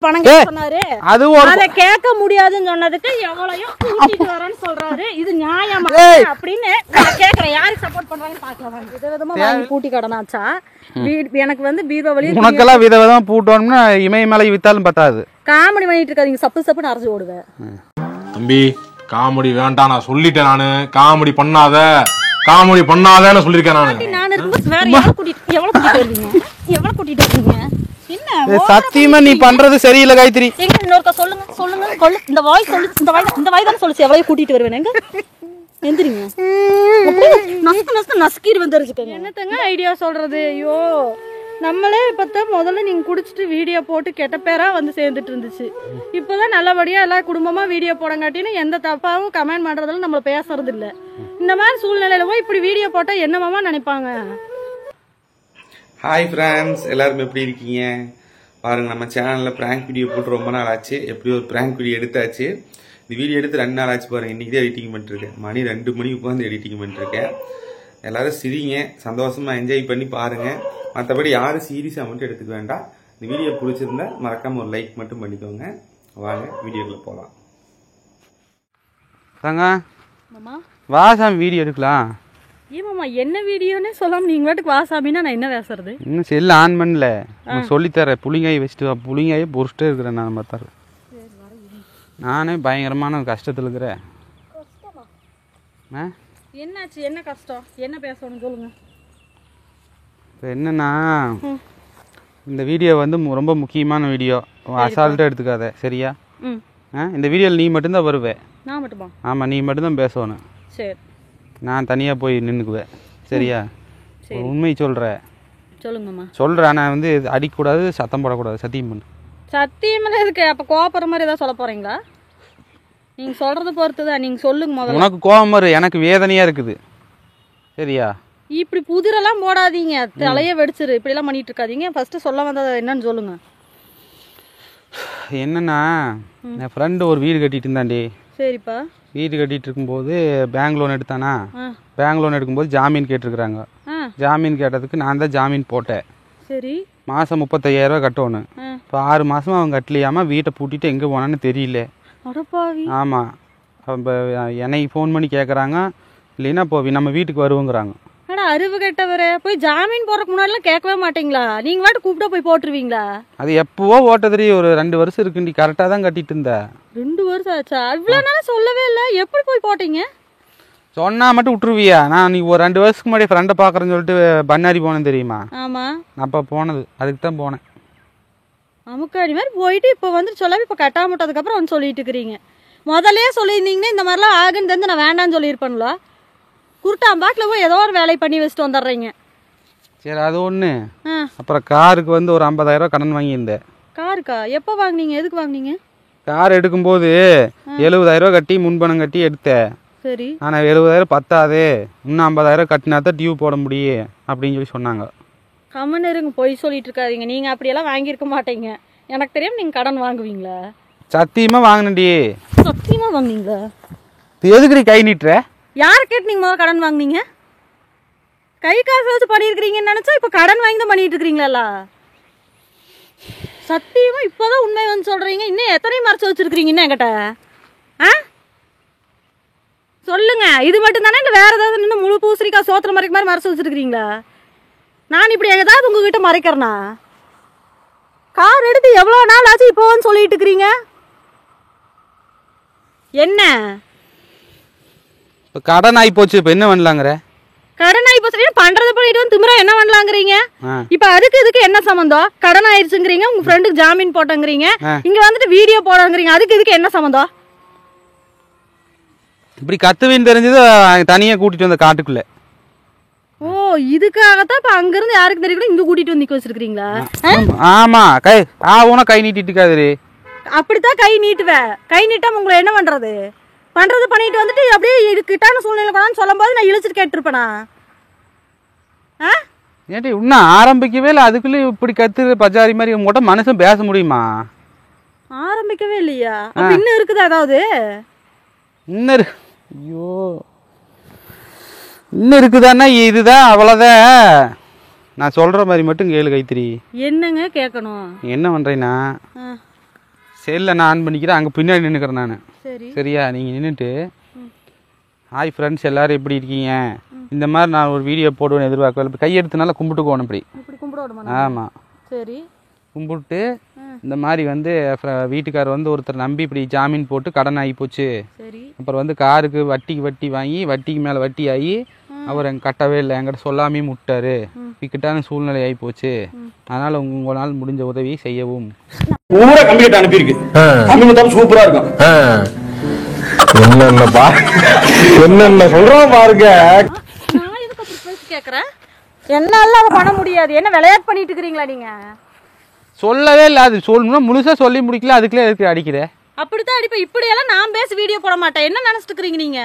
பணம் சொன்னாரு அத கேட்க முடியாதுன்னு சொன்னதுக்கு எவ்வளவு கூட்டிட்டு வரேன்னு சொல்றாரு. இது நியாயமா அப்படின்னு நான் கேக்குறேன். யாருக்கு சப்போர்ட் பண்றாங்கன்னு பாக்கலாம். விதவிதமா வாங்கி பூட்டி கடனாச்சா எனக்கு வந்து பீபாவளி உனக்கெல்லாம் விதவிதமா பூட்டோம்னா இமயமலை வித்தாலும் பத்தாது. காமெடி பண்ணிட்டு இருக்காதீங்க. சப்பு சப்புன்னு அரைச்சு ஓடுவேன். தம்பி காமெடி வேண்டாம் நான் சொல்லிட்டேன். நானு காமெடி பண்ணாதேன்னு சொல்லிருக்கேன். நான் இருக்கும்போது வேற எவ்வளவு கூட்டிட்டு வருவீங்க என்ன சத்தியமா நீ பண்றது சரியில்லை காயத்ரி. எங்க இன்னொருக்க சொல்லுங்க இந்த வாய் சொல்லு. இந்த வாய் தானே சொல்லுச்சு எவ்வளவு கூட்டிட்டு வருவேன். எங்க எந்திரிங்க நசுக்கிட்டு வந்துருச்சுக்கங்க. என்னத்தங்க ஐடியா சொல்றது. ஐயோ நம்மளே இப்பதான் முதல்ல நீங்க குடிச்சிட்டு வீடியோ போட்டு கெட்ட பேரா வந்து சேர்ந்துட்டு இருந்துச்சு. இப்பதான் நல்லபடியா எல்லாம் குடும்பமா வீடியோ போடங்காட்டின்னு எந்த தப்பாவும் கமெண்ட் பண்றதுல நம்மள பேசுறது இல்ல. இந்த மாதிரி சூழ்நிலையில போய் இப்படி வீடியோ போட்டா என்னமாமா நினைப்பாங்க. ஹாய் ஃப்ரெண்ட்ஸ், எல்லாரும் எப்படி இருக்கீங்க? பாருங்க, நம்ம சேனலில் ப்ராங்க் வீடியோ போட்டு ரொம்ப நாள் ஆச்சு. எப்படி ஒரு ப்ராங்க் வீடியோ எடுத்தாச்சு. இந்த வீடியோ எடுத்து 2 நாள் ஆச்சு. பாருங்க, இன்றைக்கி தான் எடிட்டிங் பண்ணிட்டுருக்கேன். மணி 2 மணிக்கு உட்காந்து எடிட்டிங் பண்ணிட்டுருக்கேன். எல்லோரும் சிரிங்க, சந்தோஷமாக என்ஜாய் பண்ணி பாருங்கள். மற்றபடி யாரும் சீரியஸாக மட்டும் எடுத்துக்க வேண்டாம். இந்த வீடியோ பிடிச்சிருந்தா மறக்காமல் ஒரு லைக் மட்டும் பண்ணிக்கோங்க. வாங்க வீடியோக்குள்ள போகலாம். வாசாமி வீடியோ எடுக்கலாம். ஏமாமா என்ன வீடியோன்னு சொல்லாம நீங்க வாட்டுக்கு வாசாமின்னா நான் என்ன பேசுறது. இன்னும் செல்ல ஆன் பண்ணல. சொல்லித்தரேன். புளிங்காய் வச்சுட்டு புளிங்காயை பொறிச்சிட்டே இருக்கிறேன். நான் பார்த்தாரு நானே பயங்கரமான கஷ்டத்தில் இருக்கிறேன். என்னாச்சு? என்ன கஷ்டம்? என்ன பேசணும் சொல்லுங்க. இப்போ என்னன்னா இந்த வீடியோ வந்து ரொம்ப முக்கியமான வீடியோ. அசால்ட்டாக எடுத்துக்காத சரியா? இந்த வீடியோவில் நீ மட்டும்தான் வருவே. நான் மட்டுமா? ஆமாம், நீ மட்டும்தான் பேசணும். சரி, நான் தனியாக போய் நின்றுக்குவேன் சரியா? உண்மை சொல்கிறேன். சொல்லுங்கம்மா. சொல்கிறேன். நான் வந்து அடிக்கக்கூடாது, சத்தம் போடக்கூடாது. சத்தியம் பண்ணு. சத்தியமெல்லாம் இருக்கு. அப்போ கோபப்படுற மாதிரி ஏதாவது சொல்ல போகிறீங்களா? நீங்கள் சொல்கிறத பொறுத்து தான். நீங்கள் சொல்லுங்க முதல்ல. உனக்கு கோபம் வரும், எனக்கு வேதனையாக இருக்குது சரியா? இப்படி புதிரெல்லாம் போடாதீங்க. தலையே வெடிச்சிரு. இப்படிலாம் பண்ணிட்டு இருக்காதீங்க. ஃபர்ஸ்ட் சொல்ல வந்தது என்னன்னு சொல்லுங்க. என்னன்னா என் ஃப்ரெண்டு ஒரு வீடு கட்டிட்டு இருந்தாண்டி. சரிப்பா. வீடு கட்டிட்டு இருக்கும்போது பேங்க் லோன் எடுத்தானா. பேங்க் லோன் எடுக்கும்போது ஜாமீன் கேட்டிருக்கிறாங்க. ஜாமீன் கேட்டதுக்கு நான் தான் ஜாமீன் போட்டேன். சரி. மாதம் 35,000 ரூபா கட்டணும். இப்போ 6 மாதமாக அவங்க கட்டலையாமல் வீட்டை பூட்டிட்டு எங்கே போனான்னு தெரியல. ஆமாம். இப்போ என்னை ஃபோன் பண்ணி கேட்குறாங்க. இல்லைன்னா இப்போ நம்ம வீட்டுக்கு வருவோங்கிறாங்க. அறிவு கெட்டவரே, போய் ஜாமீன் போறதுக்கு முன்னாடிலாம் கேட்கவே மாட்டீங்களா? நீங்க வாட்டு கூப்பிட்டா போய் போட்டுருவீங்களா? அது எப்பவோ ஓட்டதுரி ஒரு 2 வருஷம் இருக்குண்டி. கரெக்டாக தான் கட்டிட்டு இருந்த. 2 வருஷம் ஆச்சா? இவ்வளோ நாள் சொல்லவே இல்லை. எப்படி போய் போட்டீங்க? சொன்னா மட்டும் விட்டுருவியா? நான் நீ ஒரு 2 வருஷத்துக்கு முன்னாடி ஃப்ரெண்டை பார்க்குறேன்னு சொல்லிட்டு பண்ணாரி போனேன் தெரியுமா? ஆமாம். அப்போ போனது. அதுக்கு தான் போனேன். அமுக்காடி மாதிரி போயிட்டு இப்போ வந்து சொல்லாம இப்போ கட்டாமட்டதுக்கப்புறம் வந்து சொல்லிட்டு இருக்கிறீங்க. முதலே சொல்லியிருந்தீங்கன்னா இந்த மாதிரிலாம் ஆகுன்னு தெரிஞ்சு நான் வேண்டான்னு சொல்லியிருப்பேன்ல. குருட்டாம்பாட்டில் போய் ஏதோ ஒரு வேலை பண்ணி வச்சுட்டு வந்துடுறீங்க. சரி, அது ஒன்று. அப்புறம் காருக்கு வந்து ஒரு 50,000 ரூபா கடன் வாங்கியிருந்தேன். காருக்கா? எப்போ வாங்கினீங்க? எதுக்கு வாங்கினீங்க? கார் எடுக்கும்போது 70,000 ரூபா கட்டி முன்பணம் கட்டி எடுத்தேன். சரி. ஆனால் 70,000 பத்தாதே, இன்னும் 50,000 கட்டினா தான் டியூ போட முடியும் அப்படின்னு சொல்லி சொன்னாங்க. கம்மன் இருங்க, போய் சொல்லிட்டு இருக்காதீங்க. நீங்கள் அப்படியெல்லாம் வாங்கியிருக்க மாட்டீங்க. எனக்கு தெரியும் நீங்கள் கடன் வாங்குவீங்களா? சத்தியமாக வாங்கினடி. சத்தியமாக வாங்கினீங்களா? எதுக்கு கை நீட்டுற? யாரை கேட்டு நீங்கள் முதல்ல கடன் வாங்கினீங்க? கை காசு வச்சு பண்ணியிருக்கிறீங்கன்னு நினச்சா இப்போ கடன் வாங்கி தான் பண்ணிட்டு இருக்கிறீங்களா? சத்தியமாக இப்போதான் உண்மை வந்து சொல்கிறீங்க. இன்னும் எத்தனையும் மறைச்சு வச்சுருக்கிறீங்கன்னு என்கிட்ட. சொல்லுங்க. இது மட்டும் தானே? இல்லை வேறு ஏதாவது இன்னும் முழு பூசணிக்காய் சோத்திர மறைக்க மாதிரி மறைச்சு வச்சுருக்கிறீங்களா? நான் இப்படி ஏதாவது உங்ககிட்ட மறைக்கிறேனா? கார் எடுத்து எவ்வளோ நாள் ஆச்சு இப்போன்னு சொல்லிட்டு இருக்கிறீங்க? என்ன இப்போ கடன் ஆகி போச்சு. இப்போ என்ன பண்ணலாங்கிற? கடன் ஆகி போச்சு பண்றது பண்ணிட்டு வந்து திமிரா என்ன பண்ணலாங்கிறீங்க? இப்போ அதுக்கு இதுக்கு என்ன சம்பந்தம்? கடன் ஆயிடுச்சுங்கிறீங்க, உங்க ஃப்ரெண்டுக்கு ஜாமீன் போட்டங்கிறீங்க, இங்க வந்துட்டு வீடியோ போடங்கிறீங்க. அதுக்கு இதுக்கு என்ன சம்பந்தம்? இப்படி கத்துவின்னு தெரிஞ்சது தனியாக கூட்டிட்டு வந்த காட்டுக்குள்ள. ஓ, இதுக்காகத்தான் இப்போ அங்கிருந்து யாருக்கு தெரியல இங்க கூட்டிட்டு வந்து நிக்க வச்சிருக்கீங்களா? ஆமா. கை நீட்டிட்டு இருக்காது. அப்படித்தான் கை நீட்டுவேன். கை நீட்டாம உங்களை என்ன பண்றது? பண்றது பண்ணிட்டு வந்துட்டு அப்படியே கிட்டான சூழ்நிலை கொண்டான்னு சொல்லும் போது நான் இழுச்சிட்டு கேட்டிருப்பேனா? ஏன்டி இன்னும் ஆரம்பிக்கவே இல்லை, அதுக்குள்ளே இப்படி கத்துற பஜாரி மாதிரி உங்கள்கிட்ட மனுஷன் பேச முடியுமா? ஆரம்பிக்கவே இல்லையா? இன்னும் இருக்குதா ஏதாவது? இன்னும் ஐயோ இன்னும் இருக்குதான்னா இதுதான் அவ்வளோதான். நான் சொல்கிற மாதிரி மட்டும் கேளு கைத்திரி. என்னங்க கேட்கணும்? என்ன பண்ணுறேன்னா செல்லில் நான் ஆன் பண்ணிக்கிறேன், அங்கே பின்னாடி நின்றுக்கிறேன் நான். சரி சரியா? நீங்கள் நின்றுட்டு ஹாய் ஃப்ரெண்ட்ஸ் எல்லோரும் எப்படி இருக்கீங்க, இந்த மாதிரி நான் ஒரு வீடியோ போடுவேன்னு எதிர்பார்க்கல. கையெடுத்தனால கும்பிட்டுக்கோணும் இப்படி. இப்படி கும்பிடுவோம். ஆமாம். சரி. கும்பிட்டு இந்த மாதிரி வந்து வீட்டுக்காரர் வந்து ஒருத்தர் நம்பி இப்படி ஜாமீன் போட்டு கடன் ஆகி போச்சு. சரி. அப்புறம் வந்து காருக்கு வட்டி வாங்கி வட்டிக்கு மேலே வட்டி ஆகி அவர் எங்க கட்டவே இல்லை, என்கிட்ட சொல்லாமே முட்டாரு. இக்கட்டான சூழ்நிலை ஆகி போச்சு. அதனால உங்களால் முடிஞ்ச உதவி செய்யவும். பூரா கம்ப்ளீட் அனுப்பியிருக்கு. தமிழ் சூப்பரா இருக்கும். என்னென்ன சொல்றோம் பாருங்க. நான் எதுக்கு அப்படி பேசி கேக்குறேன்? என்னால அதை பண்ண முடியாது. என்ன விளையாட்டு பண்ணிட்டு இருக்கீங்களா நீங்க? சொல்லவே இல்லை, அது சொல்லணும்னா முழுசா சொல்லி முடிக்கல, அதுக்குள்ளே எதுக்கு அடிக்கிற? அப்படித்தான் அடிப்பேன். இப்படியெல்லாம் நான் பேசி வீடியோ போட மாட்டேன். என்ன நினைச்சிட்டு இருக்கீங்க நீங்க?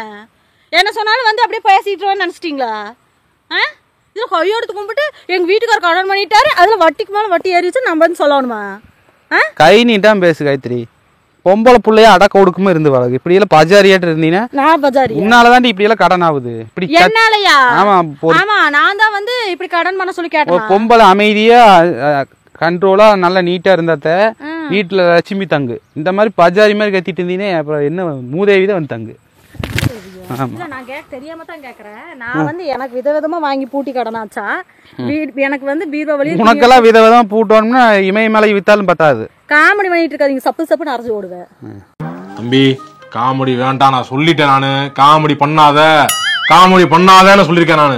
என்ன சொன்னாலும் வந்து அப்படியே பேசிட்டு நினைச்சிட்டீங்களா? இதுல கையெடுத்து கும்பிட்டு எங்க வீட்டுக்கார கடன் பண்ணிட்டாரு, அதுல வட்டிக்கு மேல வட்டி ஏறிச்சு, நம்ம வந்து சொல்லணுமா? கை நீட்டாம பேசு காயத்ரி. பொம்பளை பிள்ளைய அடக்க ஒடுக்குமே இருந்து வளர்க்கு. இப்படி எல்லாம் பஜாரியாட்டு இருந்தீங்கன்னா நான் பஜாரி உன்னாலதான் இப்படி எல்லாம் கடன் ஆகுது. இப்படி என்னாலயா? ஆமா ஆமா, நான் தான் வந்து இப்படி கடன் பண்ண சொல்லி கேட்டேன். பொம்பளை அமைதியா கண்ட்ரோலா நல்லா நீட்டா இருந்தாத்த வீட்டுல லட்சுமி தங்கு. இந்த மாதிரி பஜாரி மாதிரி கத்திட்டு இருந்தீங்கன்னா அப்புறம் என்ன மூதேவி தான் வந்து தங்கு. நான் தெரியாம தான் கேக்குறேன். நான் வந்து எனக்கு விதவிதமா வாங்கி பூட்டி கடனாச்சா? எனக்கு வந்து பீரோ வழி உனக்கெல்லாம் விதவிதமா பூட்டோம்னா இமய மேலே வித்தாலும் பத்தாது. காமெடி பண்ணிட்டு இருக்காதீங்க. சப்புன்னு அரைச்சு ஓடுவேன். தம்பி காமெடி வேண்டாம், நான் சொல்லிட்டேன். நானு காமெடி பண்ணாதேன்னு சொல்லியிருக்கேன் நானு.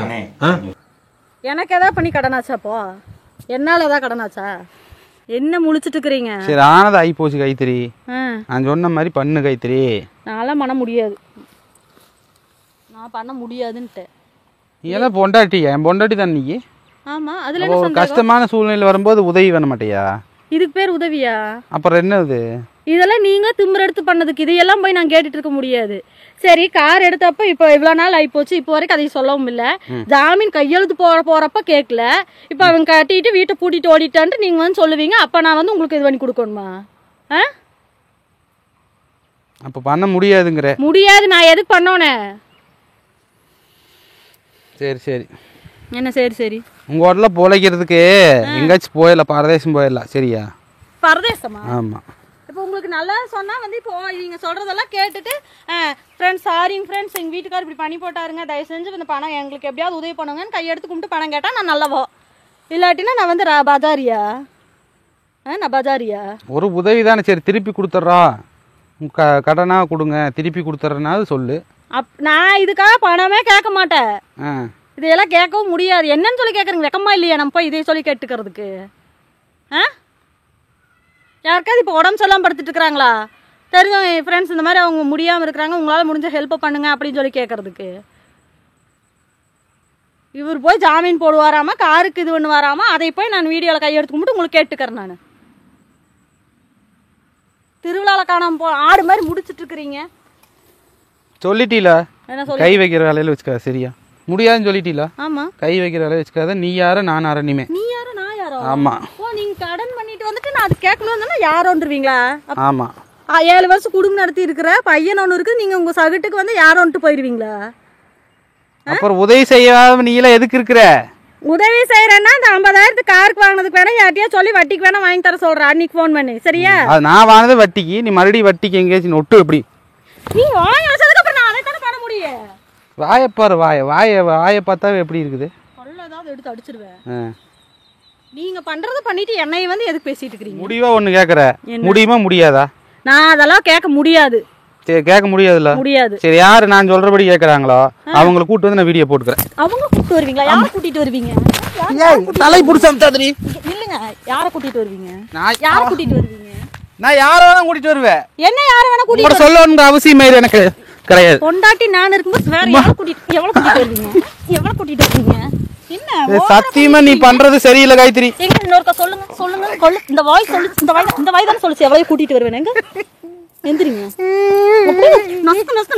எனக்கு ஏதாவது பண்ணி கடனாச்சாப்போ? என்னால ஏதாவது கடனாச்சா? என்ன முழிச்சிட்டு இருக்கிறீங்க? சரி, ஆனது ஆகி போச்சு கைத்திரி. நான் சொன்ன மாதிரி பண்ணு கைத்திரி. நான்லாம் பண்ண முடியாது. நான் பண்ண முடியாதுன்ட்டு. நீ எல்லாம் பொண்டாட்டி, என் பொண்டாட்டி தான் நீ. ஆமா, அதுல என்ன சந்தேகம்? கஷ்டமான சூழ்நிலை வரும்போது உதவி பண்ண மாட்டியா? இதுக்கு பேர் உதவியா? அப்புறம் என்னது இதெல்லாம்? நீங்க திமிர எடுத்து பண்ணதுக்கு இதையெல்லாம் போய் நான் கேட்டுட்டு இருக்க முடியாது. சரி, கார் எடுத்தப்ப இப்ப இவ்வளவு நாள் ஆகி போச்சு, இப்போ வரைக்கும் அதை சொல்லவும் இல்ல. ஜாமீன் கையெழுத்து போறப்ப கேட்கல. இப்ப அவங்க கட்டிட்டு வீட்டை பூட்டிட்டு ஓடிட்டான்ட்டு நீங்க வந்து சொல்லுவீங்க. அப்ப நான் வந்து உங்களுக்கு இது பண்ணி கொடுக்கணுமா? அப்ப பண்ண முடியாதுங்கிற? முடியாது. நான் எதுக்கு பண்ணோனே? சரி சரி. என்ன சரி சரி? உங்க வீட்டுல பொழைக்கிறதுக்கு எங்காச்சும் போயிடலாம், பரதேசம் போயிடலாம். சரியா? பரதேசமா? ஆமா. இப்போ உங்களுக்கு நல்லா சொன்னா வந்து இப்போ நீங்க சொல்றதெல்லாம் கேட்டுட்டு ஃப்ரெண்ட்ஸ் சாரிங்க ஃப்ரெண்ட்ஸ், எங்க வீட்டுக்காரர் இப்படி பண்ணி போட்டாருங்க, தயவு செஞ்சு இந்த பணம் எங்களுக்கு எப்படியாவது உதவி பண்ணுங்கன்னு கையெடுத்து கும்பிட்டு பணம் கேட்டா நான் நல்லவோ? இல்லாட்டினா நான் வந்து பஜாரியா? நான் பஜாரியா? ஒரு உதவி தானே. சரி, திருப்பி கொடுத்துட்றோம், கடனா கொடுங்க, திருப்பி கொடுத்துட்றேனாவது சொல்லு. நான் இதுக்காக பணமே கேட்க மாட்டேன். இதையெல்லாம் கேட்கவும் முடியாது. என்னன்னு சொல்லி கேட்குறீங்க? வெக்கமா இல்லையா நம்ம போய் இதை சொல்லி கேட்டுக்கிறதுக்கு? யாருக்காவது இப்போ உடம்பு சொல்லாமல் படுத்துட்டு இருக்கிறாங்களா? தெரிஞ்ச ஃப்ரெண்ட்ஸ் இந்த மாதிரி அவங்க முடியாமல் இருக்கிறாங்க, உங்களால் முடிஞ்ச ஹெல்ப் பண்ணுங்க அப்படின்னு சொல்லி கேட்கறதுக்கு. இவர் போய் ஜாமீன் போடுவாராமா, காருக்கு இது ஒன்று வராமா, அதை போய் நான் வீடியோவில் கையெடுத்து கும்பிட்டு உங்களுக்கு கேட்டுக்கிறேன். நான் திருவிழாவில் காணாம ஆடு மாதிரி முடிச்சுட்டு இருக்கிறீங்க. சொல்லிட்டீல கை வைக்கிற வேலையில வச்சுக்காத. சரியா? முடியாதுன்னு சொல்லிட்டீல. ஆமா, கை வைக்கிற வேலையை வச்சுக்காத. நீ யாரோ நான் யாரோ? நீ யாரோ நான் யாரோ? ஆமா. ஓ, நீங்க கடன் பண்ணிட்டு வந்துட்டு நான் அது கேட்கணும்னா யாரோன்றீங்களா? ஆமா. 7 வருஷம் குடும்பம் நடத்தி இருக்கிற பையன் ஒன்று இருக்கு, நீங்க உங்க சகட்டுக்கு வந்து யாரோன்ட்டு போயிடுவீங்களா? அப்புறம் உதவி செய்யாம நீ எல்லாம் எதுக்கு இருக்கிற? உதவி செய்யறேன்னா அந்த 50,000 காருக்கு வாங்கினதுக்கு வேணா யார்ட்டையா சொல்லி வட்டிக்கு வேணா வாங்கி தர சொல்றேன். அன்னைக்கு ஃபோன் பண்ணி. சரியா? அது நான் வாங்கினது வட்டிக்கு, நீ மறுபடியும் வட்டிக்கு எங்கேயாச்சும் நொட்டு எப்படி? நீங்க வாங்கி வச்சதுக்கு அப்புறம் நான் அதை தானே பண்ண முடியும். வாயப்பாரு, வாயை பார்த்தா எப்படி இருக்குது? கொள்ளதாவது எடுத்து அடிச்சிருவேன். நீங்க பண்றத பண்ணிட்டு என்னைய வந்து எதுக்கு பேசிட்டு இருக்கீங்க? முடிவா ஒண்ணு கேக்குற, முடியுமா முடியாதா? நான் அதெல்லாம் கேட்க முடியாது. சரி, கேட்க முடியாதுல்ல? முடியாது. சரி, யாரு நான் சொல்றபடி கேக்குறாங்களோ அவங்கள கூட்டி வந்து நான் வீடியோ போட்டுக்கிறேன். அவங்க கூட்டி வருவீங்களா? யாரை கூட்டிட்டு வருவீங்க? தலை புடிச்சம் தாத்ரி. இல்லங்க, யாரை கூட்டிட்டு வருவீங்க? நான் யாரை கூட்டிட்டு வருவீங்க? நான் யாரை வேணா கூட்டிட்டு வருவேன். என்ன யாரை வேணா கூட்டிட்டு சொல்லணும்ன்ற அவசியம் எனக்கு கிடையாது. பொண்டாட்டி நான் இருக்கும்போது வேற யாரை கூட்டிட்டு எவ்வளவு கூட்டிட்டு வருவீங்க? எவ்வளவு கூட்டிட்டு வருவீங்க? என்ன சத்தியமா நீ பண்றது சரியில்லை காயத்ரி. எங்க இன்னொருக்க சொல்லுங்க. இந்த வாய் சொல்லு, இந்த வாய் தான் சொல்லுச்சு. எவ்வளவு கூட்டிட்டு வருவேன்? எங்க எந்திரிங்க.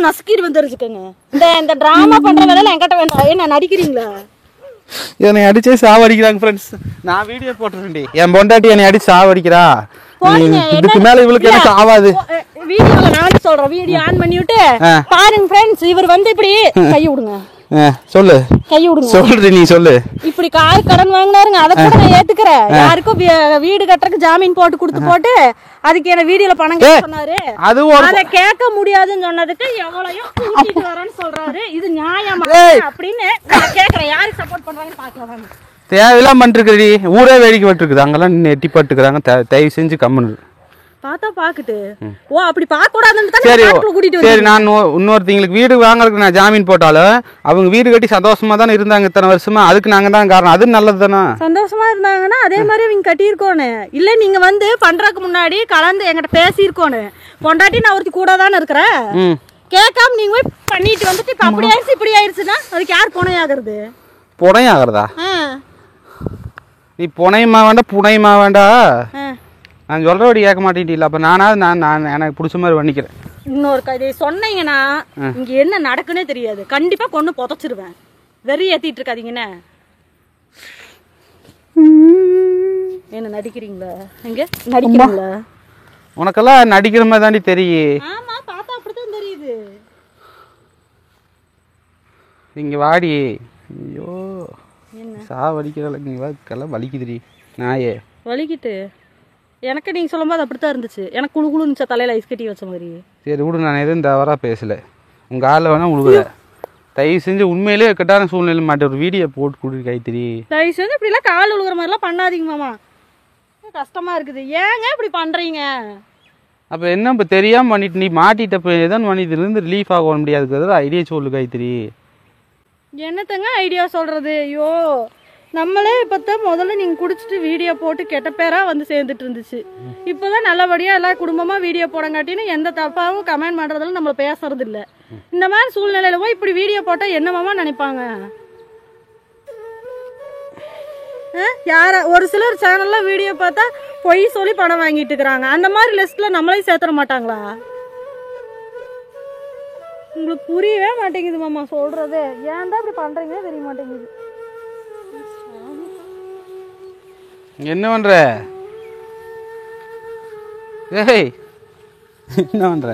நசுக்கிட்டு வந்துருச்சுக்கங்க. இந்த டிராமா பண்ற வேலையில என்கிட்ட வேண்டாம். என்ன நடிக்கிறீங்களா? என்னை அடிச்சே சாவடிக்கிறாங்க ஃப்ரெண்ட்ஸ். நான் வீடியோ போட்டுறேன்டி. என் பொண்டாட்டி என்னை அடிச்சு சாவடிக்கிறா. இதுக்கு மேல இவளுக்கு எனக்கு ஆவாது. வீடியோல நான் சொல்றேன், வீடியோ ஆன் பண்ணி விட்டு பாருங்க ஃப்ரெண்ட்ஸ், இவர் வந்து இப்படி கை விடுங்க. சொல்லு கை விடுங்க. சொல்ற நீ சொல்லு. இப்படி கார் கடன் வாங்கினாருங்க, அதை கூட நான் ஏத்துக்கிறேன். யாருக்கும் வீடு கட்டுறதுக்கு ஜாமீன் போட்டு அதுக்கு என்ன வீடியோல பணம் கேட்க சொன்னாரு. அதை கேட்க முடியாதுன்னு சொன்னதுக்கு எவ்வளவு கூட்டிட்டு வரேன்னு சொல்றாரு. இது நியாயமா அப்படின்னு நான் கேக்குறேன். யாருக்கு சப்போர்ட் பண்றாங்கன்னு பாக்கலாம். தேவையெல்லாம் பண்ணிருக்குடி, ஊரே வேடிக்கை விட்டுருக்குது, அங்கெல்லாம் எட்டி பட்டுக்கிறாங்க. தயவு செஞ்சு கம்மனு பார்த்தா பாக்குட்டு. ஓ அப்படி பார்க்க கூடாதுன்னு சரி கூட்டிட்டு சரி. நான் இன்னொருத்தங்களுக்கு வீடு வாங்கறதுக்கு நான் ஜாமீன் போட்டாலும் அவங்க வீடு கட்டி சந்தோஷமா தானே இருந்தாங்க இத்தனை வருஷமா. அதுக்கு நாங்க தான் காரணம். அது நல்லது தானே. சந்தோஷமா இருந்தாங்கன்னா அதே மாதிரி அவங்க கட்டியிருக்கோணும். இல்ல நீங்க வந்து பண்றதுக்கு முன்னாடி கலந்து என்கிட்ட பேசியிருக்கோணும். பொண்டாட்டி நான் ஒருத்தி கூட தானே இருக்கிறேன். கேட்காம நீங்க போய் பண்ணிட்டு வந்துட்டு இப்ப அப்படி ஆயிடுச்சு இப்படி ஆயிடுச்சுன்னா அதுக்கு யார் புனை ஆகுறது? புனை ஆகுறதா? நீ புனையமா வேண்டா புனையமா வேண்டா, நான் சொல்றபடி கேட்க மாட்டேன். அப்ப நான் எனக்கு பிடிச்ச மாதிரி பண்ணிக்கிறேன். இன்னொரு கதை சொன்னீங்கன்னா இங்க என்ன நடக்குன்னே தெரியாது. கண்டிப்பா கொண்டு புதைச்சிருவேன். வெறி ஏத்திட்டு இருக்காதீங்கன்னு. என்ன நடிக்கிறீங்களா? எங்க நடிக்கிறீங்களா? உனக்கெல்லாம் நடிக்கிற மாதிரி தாண்டி தெரியும். ஆமா பார்த்தா அப்படித்தான் தெரியுது. இங்க வாடி. ஐயோ சா வலிக்கிறல. இங்க வாக்கெல்லாம் வலிக்குதுடி நாயே. வலிக்கிட்டு எனக்கு நீங்க சொல்லும்போது அப்படித்தான் இருந்துச்சு. எனக்கு குழு குழுன்னு தலையில ஐஸ் கட்டி வச்ச மாதிரி. சரி விடு, நான் எதுவும் தவறா பேசல. உங்க ஆள் வேணா உழுகுற. தயவு செஞ்சு உண்மையிலேயே கட்டான சூழ்நிலை மாட்டேன் ஒரு வீடியோ போட்டு கொடுத்து கைத்திரி. தயவு செஞ்சு இப்படி எல்லாம் கால் உழுகுற மாதிரி எல்லாம் பண்ணாதீங்க மாமா. கஷ்டமா இருக்குது. ஏங்க இப்படி பண்றீங்க? அப்ப என்ன இப்ப தெரியாம பண்ணிட்டு நீ மாட்டிட்ட ஏதாவது பண்ணிட்டு இருந்து ரிலீஃப் ஆக முடியாது. ஐடியா சொல்லு கைத்திரி. என்னத்தங்க ஐடியா சொல்றது? ஐயோ நம்மளே இப்பதான் முதல்ல நீங்க குடிச்சிட்டு வீடியோ போட்டு கெட்ட பேரா வந்து சேர்ந்துட்டு இருந்துச்சு. இப்பதான் நல்லபடியா எல்லாம் குடும்பமா வீடியோ போடங்காட்டின்னு எந்த தப்பாவும் கமெண்ட் பண்றதுல நம்மள பேசுறது இல்ல. இந்த மாதிரி சூழ்நிலையில போய் இப்படி வீடியோ போட்டா என்னமாமா நினைப்பாங்க? யார ஒரு சிலர் சேனல்ல வீடியோ பார்த்தா பொய் சொல்லி பணம் வாங்கிட்டு இருக்கிறாங்க. அந்த மாதிரி லிஸ்ட்ல நம்மளையும் சேர்த்துற மாட்டாங்களா? உங்களுக்கு புரியவே மாட்டேங்குது மாமா சொல்றது. ஏன் தான் இப்படி பண்றீங்கன்னு தெரிய மாட்டேங்குது. என்ன பண்ற? ஏய் என்ன பண்ற?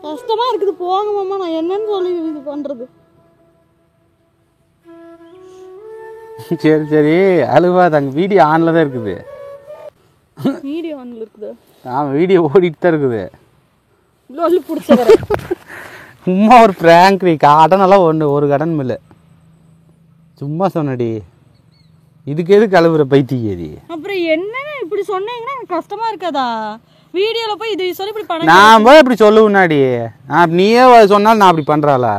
கஷ்டமா இருக்குது. போங்க மாமா, நான் என்னன்னு சொல்லி இது பண்றது. சரி சரி அழுவாத. அங்க வீடியோ ஆன்ல தான் இருக்குது. வீடியோ ஆன்ல இருக்குது? ஆமா வீடியோ ஓடிட்டு தான் இருக்குது. லொல்லு புடிச்சவரே. சும்மா ஒரு பிராங்க். கடனெல்லாம் ஒரு கடன் இல்லை, சும்மா சொன்னடி. இதுக்கு எதுக்கு அழுவுற பைத்தியடி? அப்புறம் என்ன இப்படி சொன்னீங்கன்னா எனக்கு கஷ்டமா இருக்காதா? வீடியோல போய் இது சொல்லி இப்படி பண்ண நான் போய் இப்படி சொல்லு முன்னாடி நீயே சொன்னாலும் நான் அப்படி பண்றாளா?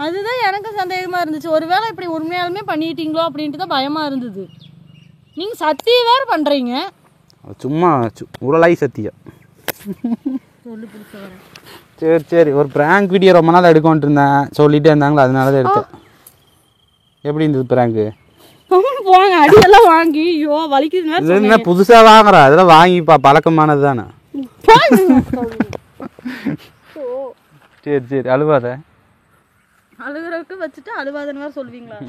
அதுதான் எனக்கு சந்தேகமா இருந்துச்சு. ஒருவேளை இப்படி உண்மையாலுமே பண்ணிட்டீங்களோ அப்படின்ட்டு தான் பயமா இருந்தது. நீங்க சத்தியம் வேற பண்றீங்க. சும்மா உடலாய் சத்தியம். சரி சரி ஒரு பிராங்க் வீடியோ ரொம்ப நாள் எடுக்கொண்டு இருந்தேன், சொல்லிட்டே இருந்தாங்களா, அதனால தான் எடுத்தேன். எப்படி இருந்தது பிராங்கு? போங்க அடியெல்லாம் வாங்கி ஐயோ வலிக்குது. என்ன புதுசா வாங்குறா? அதெல்லாம் வாங்கி பழக்கமானது தானே. சரி சரி அழுவாத. அழுகுறதுக்கு வச்சுட்டு அழுவாதன்னு சொல்லுவீங்களா?